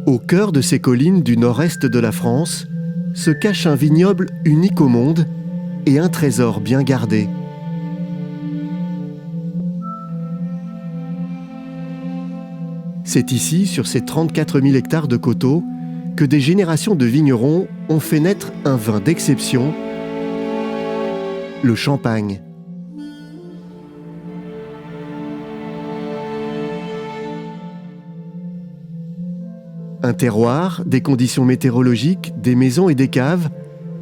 Au cœur de ces collines du nord-est de la France se cache un vignoble unique au monde et un trésor bien gardé. C'est ici, sur ces 34 000 hectares de coteaux, que des générations de vignerons ont fait naître un vin d'exception, le champagne. Un terroir, des conditions météorologiques, des maisons et des caves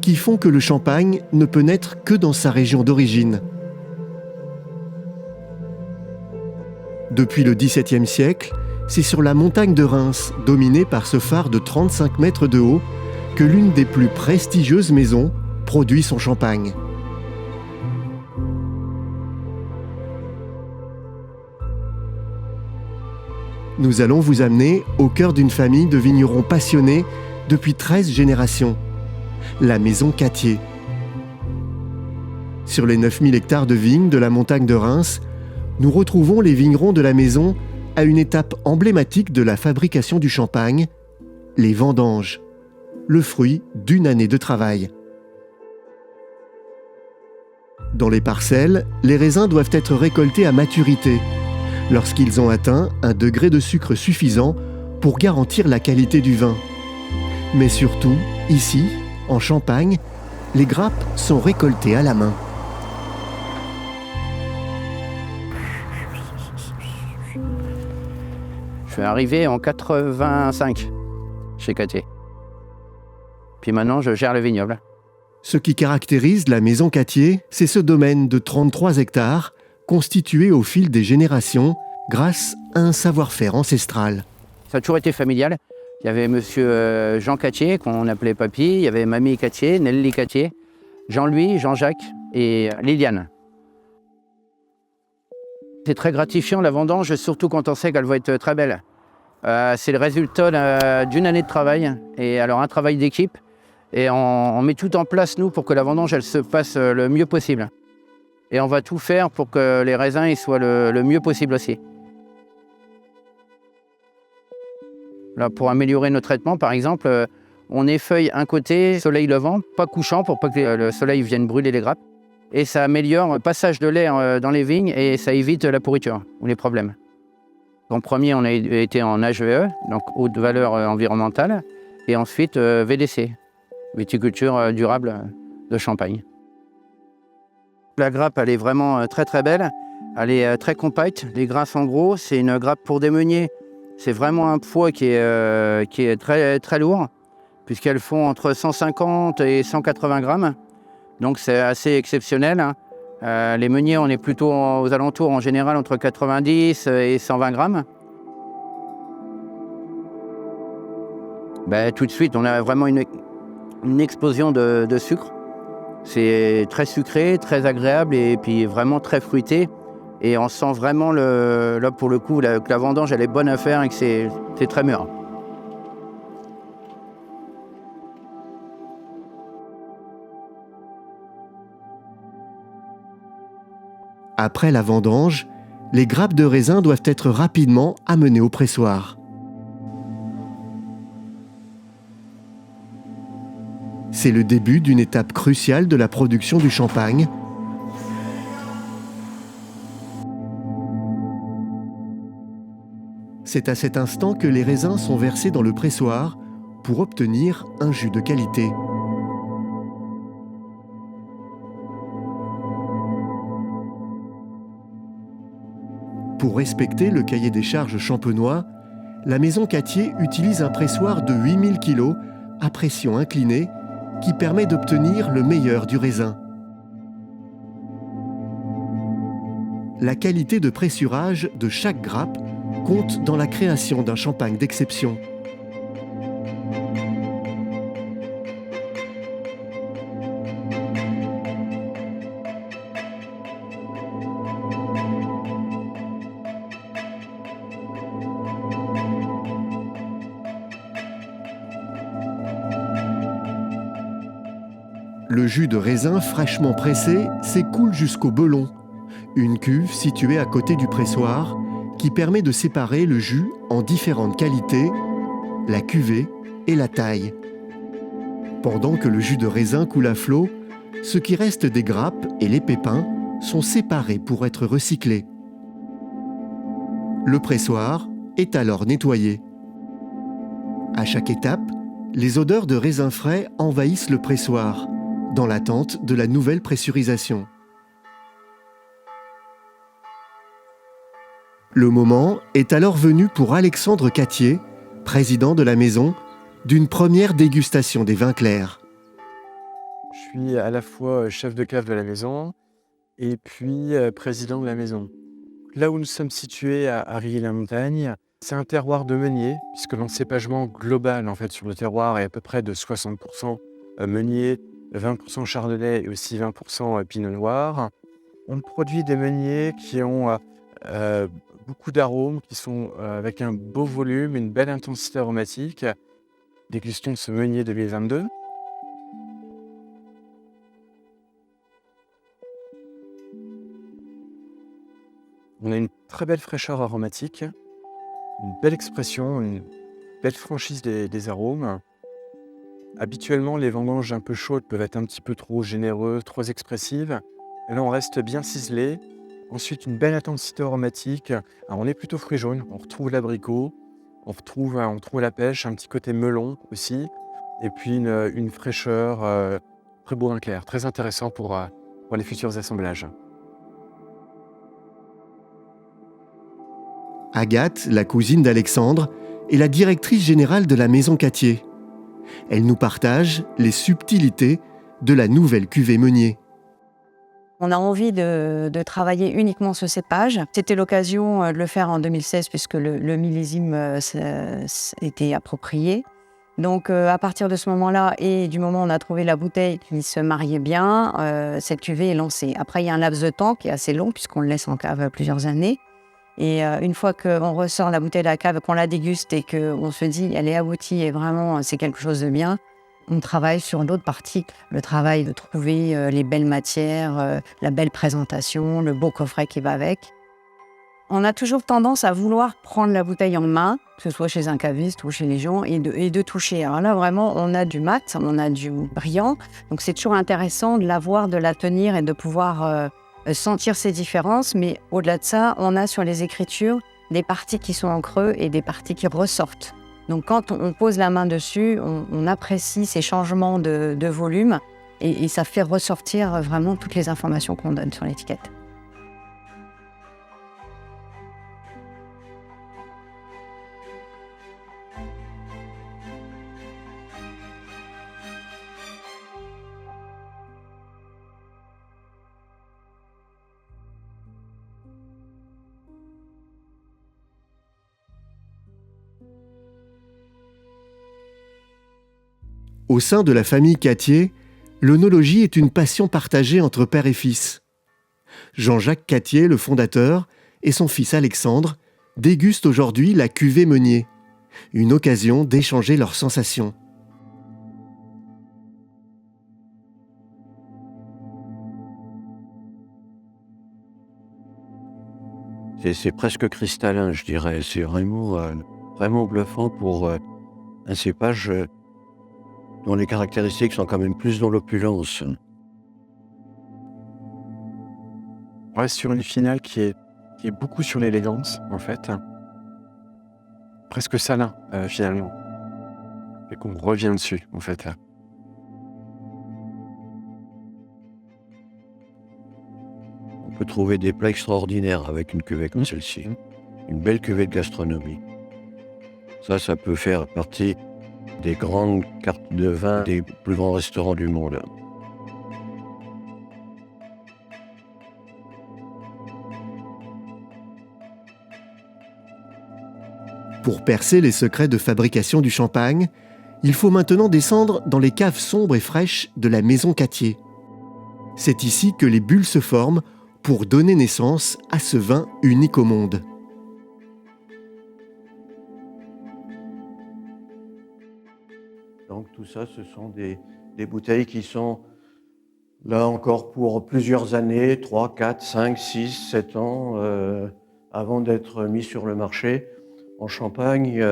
qui font que le champagne ne peut naître que dans sa région d'origine. Depuis le XVIIe siècle, c'est sur la montagne de Reims, dominée par ce phare de 35 mètres de haut, que l'une des plus prestigieuses maisons produit son champagne. Nous allons vous amener au cœur d'une famille de vignerons passionnés depuis 13 générations, la maison Cattier. Sur les 9000 hectares de vignes de la montagne de Reims, nous retrouvons les vignerons de la maison à une étape emblématique de la fabrication du champagne, les vendanges, le fruit d'une année de travail. Dans les parcelles, les raisins doivent être récoltés à maturité, lorsqu'ils ont atteint un degré de sucre suffisant pour garantir la qualité du vin. Mais surtout, ici, en Champagne, les grappes sont récoltées à la main. Je suis arrivé en 85 chez Cattier. Puis maintenant, je gère le vignoble. Ce qui caractérise la maison Cattier, c'est ce domaine de 33 hectares, constitué au fil des générations grâce à un savoir-faire ancestral. Ça a toujours été familial. Il y avait monsieur Jean Cattier, qu'on appelait Papy, il y avait mamie Cattier, Nelly Cattier, Jean-Louis, Jean-Jacques et Liliane. C'est très gratifiant la vendange, surtout quand on sait qu'elle va être très belle. C'est le résultat d'une année de travail, et alors un travail d'équipe. Et on met tout en place, nous, pour que la vendange elle se passe le mieux possible. Et on va tout faire pour que les raisins ils soient le mieux possible aussi. Là, pour améliorer nos traitements, par exemple, on effeuille un côté soleil levant, pas couchant, pour pas que le soleil vienne brûler les grappes. Et ça améliore le passage de l'air dans les vignes et ça évite la pourriture ou les problèmes. En premier, on a été en HVE, donc haute valeur environnementale, et ensuite VDC, viticulture durable de Champagne. La grappe, elle est vraiment très très belle, elle est très compacte, les grains sont gros, c'est une grappe pour des meuniers. C'est vraiment un poids qui est très, très lourd, puisqu'elles font entre 150 et 180 grammes. Donc c'est assez exceptionnel. Les meuniers, on est plutôt aux alentours en général entre 90 et 120 grammes. Tout de suite, on a vraiment une explosion de sucre. C'est très sucré, très agréable et puis vraiment très fruité. Et on sent vraiment, là pour le coup, que la vendange elle est bonne à faire et que c'est très mûr. Après la vendange, les grappes de raisin doivent être rapidement amenées au pressoir. C'est le début d'une étape cruciale de la production du champagne. C'est à cet instant que les raisins sont versés dans le pressoir pour obtenir un jus de qualité. Pour respecter le cahier des charges champenois, la maison Cattier utilise un pressoir de 8000 kg à pression inclinée qui permet d'obtenir le meilleur du raisin. La qualité de pressurage de chaque grappe compte dans la création d'un champagne d'exception. Le jus de raisin fraîchement pressé s'écoule jusqu'au belon, une cuve située à côté du pressoir qui permet de séparer le jus en différentes qualités, la cuvée et la taille. Pendant que le jus de raisin coule à flot, ce qui reste des grappes et les pépins sont séparés pour être recyclés. Le pressoir est alors nettoyé. À chaque étape, les odeurs de raisin frais envahissent le pressoir, dans l'attente de la nouvelle pressurisation. Le moment est alors venu pour Alexandre Cattier, président de la maison, d'une première dégustation des vins clairs. Je suis à la fois chef de cave de la maison et puis président de la maison. Là où nous sommes situés à Rilly-la-Montagne, c'est un terroir de meunier, puisque l'encépagement global en fait, sur le terroir est à peu près de 60% meunier, 20% chardonnay et aussi 20% pinot noir. On produit des meuniers qui ont beaucoup d'arômes, qui sont avec un beau volume, une belle intensité aromatique. Dégustons ce meunier 2022. On a une très belle fraîcheur aromatique, une belle expression, une belle franchise des arômes. Habituellement, les vendanges un peu chaudes peuvent être un petit peu trop généreuses, trop expressives. Et là, on reste bien ciselé. Ensuite, une belle intensité aromatique. Alors, on est plutôt fruits jaunes. On retrouve l'abricot, on retrouve la pêche, un petit côté melon aussi. Et puis, une fraîcheur très beau vin clair, très intéressant pour les futurs assemblages. Agathe, la cousine d'Alexandre, est la directrice générale de la maison Cattier. Elle nous partage les subtilités de la nouvelle cuvée Meunier. On a envie de travailler uniquement ce cépage. C'était l'occasion de le faire en 2016 puisque le millésime était approprié. Donc à partir de ce moment-là et du moment où on a trouvé la bouteille qui se mariait bien, cette cuvée est lancée. Après, il y a un laps de temps qui est assez long puisqu'on le laisse en cave plusieurs années. Et une fois qu'on ressort la bouteille de la cave, qu'on la déguste et qu'on se dit elle est aboutie et vraiment c'est quelque chose de bien, on travaille sur d'autres parties. Le travail de trouver les belles matières, la belle présentation, le beau coffret qui va avec. On a toujours tendance à vouloir prendre la bouteille en main, que ce soit chez un caviste ou chez les gens, et de toucher. Alors là, vraiment, on a du mat, on a du brillant. Donc c'est toujours intéressant de la voir, de la tenir et de pouvoir sentir ces différences. Mais au-delà de ça, on a sur les écritures des parties qui sont en creux et des parties qui ressortent. Donc quand on pose la main dessus, on apprécie ces changements de volume et ça fait ressortir vraiment toutes les informations qu'on donne sur l'étiquette. Au sein de la famille Cattier, l'œnologie est une passion partagée entre père et fils. Jean-Jacques Cattier, le fondateur, et son fils Alexandre dégustent aujourd'hui la cuvée Meunier, une occasion d'échanger leurs sensations. C'est presque cristallin, je dirais. C'est vraiment bluffant pour un cépage dont les caractéristiques sont quand même plus dans l'opulence. On reste sur une finale qui est beaucoup sur l'élégance, en fait. Presque salin, finalement. Et qu'on revient dessus, en fait. On peut trouver des plats extraordinaires avec une cuvée comme celle-ci. Une belle cuvée de gastronomie. Ça peut faire partie des grandes cartes de vin des plus grands restaurants du monde. Pour percer les secrets de fabrication du champagne, il faut maintenant descendre dans les caves sombres et fraîches de la maison Cattier. C'est ici que les bulles se forment pour donner naissance à ce vin unique au monde. Donc tout ça, ce sont des bouteilles qui sont là encore pour plusieurs années, 3, 4, 5, 6, 7 ans, avant d'être mis sur le marché. En Champagne,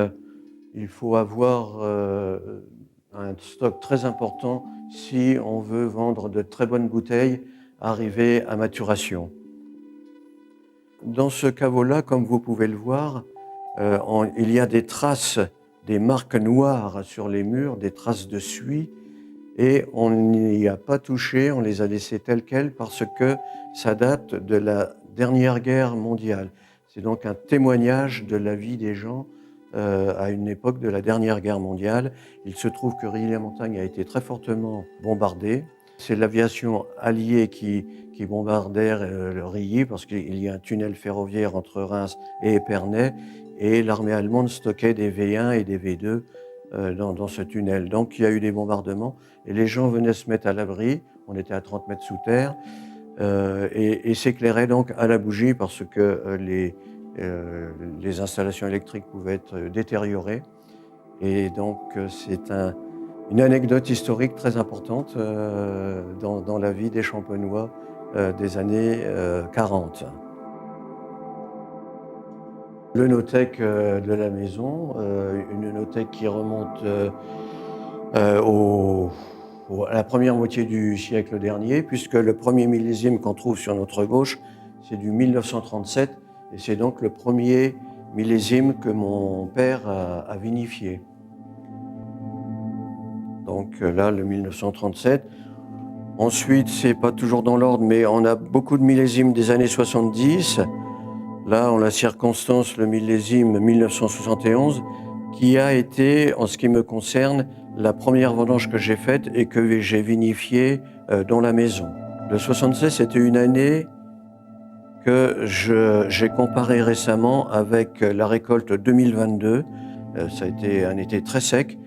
Il faut avoir un stock très important si on veut vendre de très bonnes bouteilles arrivées à maturation. Dans ce caveau-là, comme vous pouvez le voir, il y a des traces, des marques noires sur les murs, des traces de suie, et on n'y a pas touché, on les a laissées telles quelles parce que ça date de la dernière guerre mondiale. C'est donc un témoignage de la vie des gens à une époque de la dernière guerre mondiale. Il se trouve que Rilly-la-Montagne a été très fortement bombardée. C'est l'aviation alliée qui bombardait Rilly parce qu'il y a un tunnel ferroviaire entre Reims et Épernay et l'armée allemande stockait des V1 et des V2 dans ce tunnel. Donc il y a eu des bombardements et les gens venaient se mettre à l'abri. On était à 30 mètres sous terre et s'éclairaient donc à la bougie parce que les installations électriques pouvaient être détériorées. Et donc c'est une anecdote historique très importante dans la vie des Champenois des années 40. Le Notec de la maison, une Notec qui remonte à la première moitié du siècle dernier, puisque le premier millésime qu'on trouve sur notre gauche, c'est du 1937, et c'est donc le premier millésime que mon père a vinifié. Donc là, le 1937. Ensuite, c'est pas toujours dans l'ordre, mais on a beaucoup de millésimes des années 70. Là, en la circonstance, le millésime 1971, qui a été, en ce qui me concerne, la première vendange que j'ai faite et que j'ai vinifiée dans la maison. Le 76, c'était une année que j'ai comparé récemment avec la récolte 2022. Ça a été un été très sec.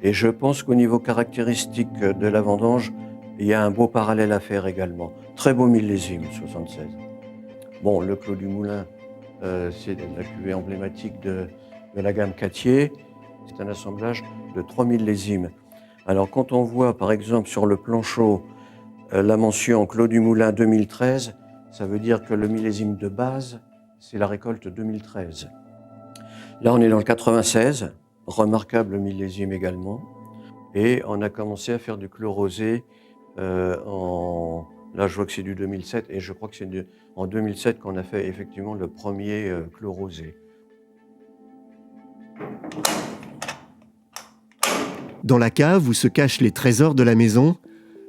Et je pense qu'au niveau caractéristique de la vendange, il y a un beau parallèle à faire également. Très beau millésime, 76. Bon, le Clos du Moulin, c'est la cuvée emblématique de la gamme Cattier. C'est un assemblage de 3 millésimes. Alors quand on voit par exemple sur le planchot la mention Clos du Moulin 2013, ça veut dire que le millésime de base, c'est la récolte 2013. Là on est dans le 96, remarquable millésime également. Et on a commencé à faire du Clos rosé là je vois que c'est du 2007 et je crois que c'est en 2007 qu'on a fait effectivement le premier Clos rosé. Dans la cave où se cachent les trésors de la maison,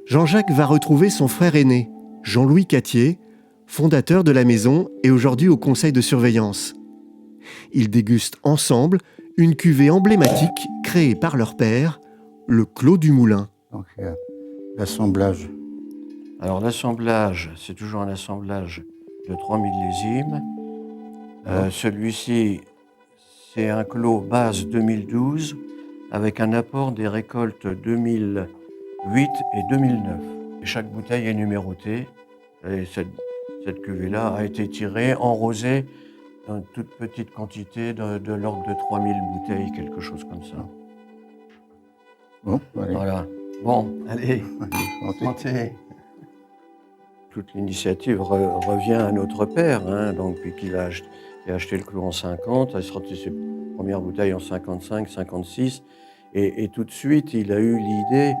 Jean-Jacques va retrouver son frère aîné, Jean-Louis Cattier, fondateur de la maison et aujourd'hui au conseil de surveillance. Ils dégustent ensemble une cuvée emblématique créée par leur père, le Clos du Moulin. Donc, l'assemblage. Alors l'assemblage, c'est toujours un assemblage de 3 millésimes. Celui-ci, c'est un Clos base 2012 avec un apport des récoltes 2008 et 2009. Et chaque bouteille est numérotée. Et cette cuvée-là a été tirée en rosé dans une toute petite quantité de l'ordre de 3000 bouteilles, quelque chose comme ça. Bon, allez. Voilà. Bon, allez, Santé. santé. Toute l'initiative revient à notre père, hein, donc, puis qu'il a acheté le Clos en 50, il a sorti ses premières bouteilles en 55, 56, et tout de suite, il a eu l'idée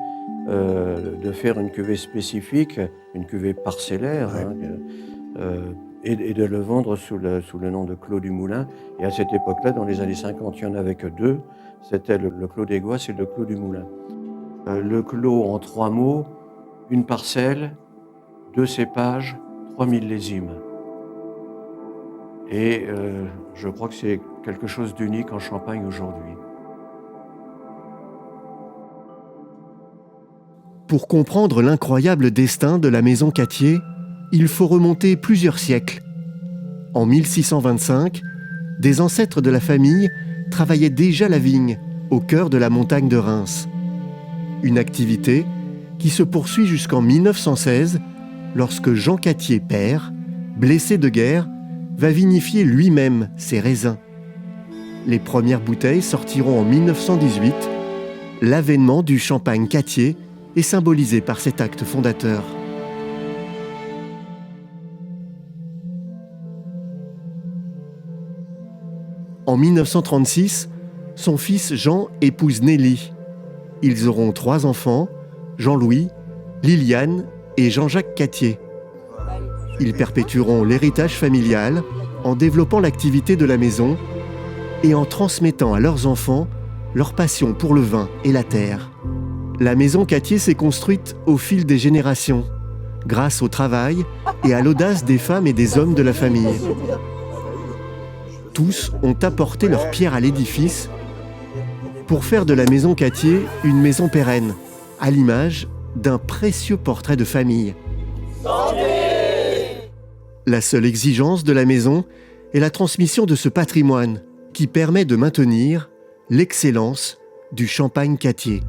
de faire une cuvée spécifique, une cuvée parcellaire, Ouais. et de le vendre sous le nom de Clos du Moulin. Et à cette époque-là, dans les années 50, il n'y en avait que deux, c'était le Clos des Goisses et le Clos du Moulin. Le Clos, en 3 mots, une parcelle, 2 cépages, 3 millésimes. Et je crois que c'est quelque chose d'unique en Champagne aujourd'hui. Pour comprendre l'incroyable destin de la maison Cattier, il faut remonter plusieurs siècles. En 1625, des ancêtres de la famille travaillaient déjà la vigne, au cœur de la montagne de Reims. Une activité qui se poursuit jusqu'en 1916, lorsque Jean Cattier père, blessé de guerre, va vinifier lui-même ses raisins. Les premières bouteilles sortiront en 1918. L'avènement du champagne Cattier est symbolisé par cet acte fondateur. En 1936, son fils Jean épouse Nelly. Ils auront 3 enfants, Jean-Louis, Liliane et Jean-Jacques Cattier. Ils perpétueront l'héritage familial en développant l'activité de la maison et en transmettant à leurs enfants leur passion pour le vin et la terre. La maison Cattier s'est construite au fil des générations, grâce au travail et à l'audace des femmes et des hommes de la famille. Tous ont apporté leur pierre à l'édifice pour faire de la maison Cattier une maison pérenne, à l'image d'un précieux portrait de famille. La seule exigence de la maison est la transmission de ce patrimoine qui permet de maintenir l'excellence du champagne Cattier.